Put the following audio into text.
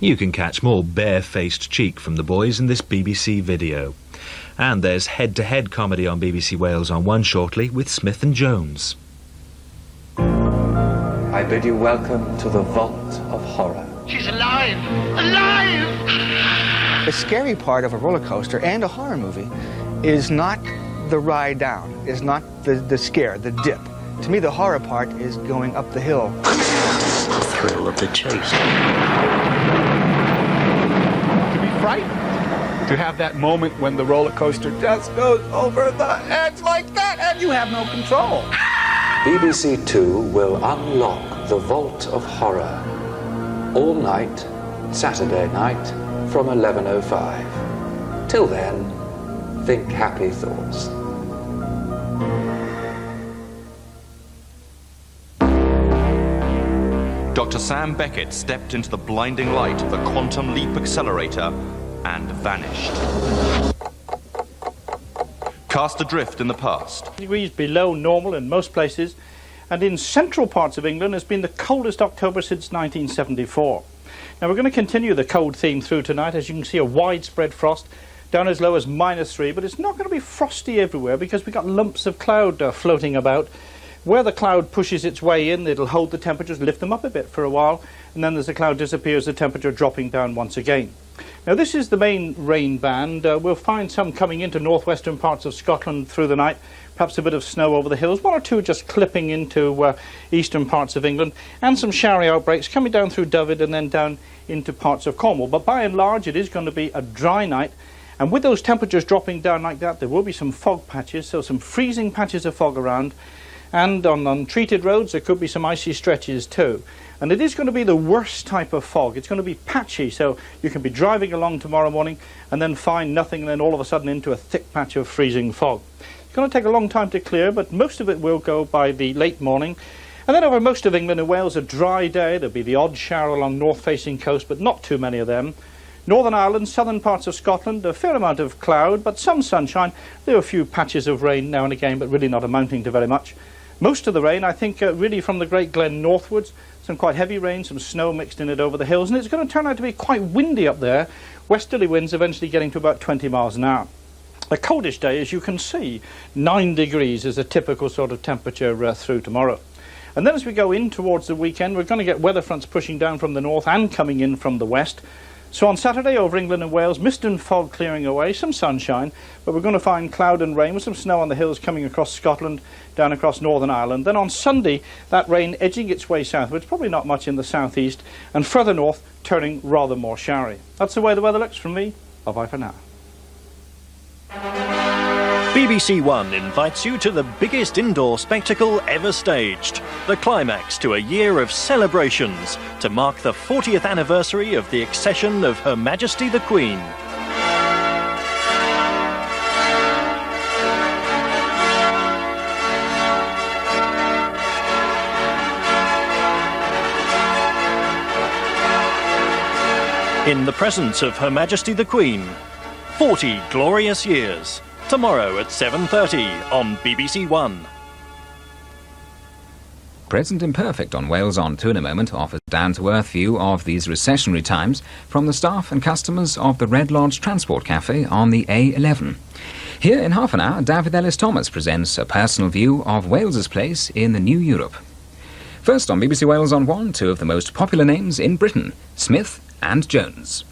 You can catch more bare-faced cheek from the boys in this BBC video. And there's head-to-head comedy on BBC Wales on 1 shortly with Smith and Jones. I bid you welcome to the Vault of Horror. She's alive! Alive! The scary part of a roller coaster and a horror movie is not the ride down, is not the scare, the dip. To me, the horror part is going up the hill. The thrill of the chase. To be frightened. To have that moment when the roller coaster just goes over the edge like that and you have no control. BBC Two will unlock the Vault of Horror. All night, Saturday night, from 11:05. Till then, think happy thoughts. Dr. Sam Beckett stepped into the blinding light of the Quantum Leap Accelerator and vanished. Cast adrift in the past. Degrees below normal in most places, and in central parts of England has been the coldest October since 1974. Now we're going to continue the cold theme through tonight. As you can see, a widespread frost down as low as -3, but it's not going to be frosty everywhere because we've got lumps of cloud floating about. Where the cloud pushes its way in, it'll hold the temperatures, lift them up a bit for a while, and then as the cloud disappears, the temperature dropping down once again. Now this is the main rain band. We'll find some coming into northwestern parts of Scotland through the night, perhaps a bit of snow over the hills, 1 or 2 just clipping into eastern parts of England, and some showery outbreaks coming down through Dyfed and then down into parts of Cornwall. But by and large it is going to be a dry night, and with those temperatures dropping down like that, there will be some fog patches, so some freezing patches of fog around, and on treated roads there could be some icy stretches too. And it is going to be the worst type of fog. It's going to be patchy, so you can be driving along tomorrow morning and then find nothing and then all of a sudden into a thick patch of freezing fog. It's going to take a long time to clear, but most of it will go by the late morning. And then over most of England and Wales, a dry day. There'll be the odd shower along north-facing coast, but not too many of them. Northern Ireland, southern parts of Scotland, a fair amount of cloud, but some sunshine. There are a few patches of rain now and again, but really not amounting to very much. Most of the rain, I think, really from the Great Glen northwards. Some quite heavy rain, some snow mixed in it over the hills, and it's going to turn out to be quite windy up there. Westerly winds eventually getting to about 20 miles an hour. A coldish day, as you can see. 9 degrees is a typical sort of temperature through tomorrow. And then as we go in towards the weekend, we're going to get weather fronts pushing down from the north and coming in from the west. So on Saturday over England and Wales, mist and fog clearing away, some sunshine, but we're going to find cloud and rain with some snow on the hills coming across Scotland, down across Northern Ireland. Then on Sunday, that rain edging its way southwards, probably not much in the southeast, and further north turning rather more showery. That's the way the weather looks from me. Bye-bye for now. BBC One invites you to the biggest indoor spectacle ever staged, the climax to a year of celebrations to mark the 40th anniversary of the accession of Her Majesty the Queen. In the presence of Her Majesty the Queen, 40 glorious years. Tomorrow at 7:30 on BBC One. Present Imperfect on Wales On 2 in a moment offers a down-to-earth view of these recessionary times from the staff and customers of the Red Lodge Transport Cafe on the A11. Here in half an hour, David Ellis-Thomas presents a personal view of Wales's place in the new Europe. First on BBC Wales On 1, 2 of the most popular names in Britain, Smith and Jones.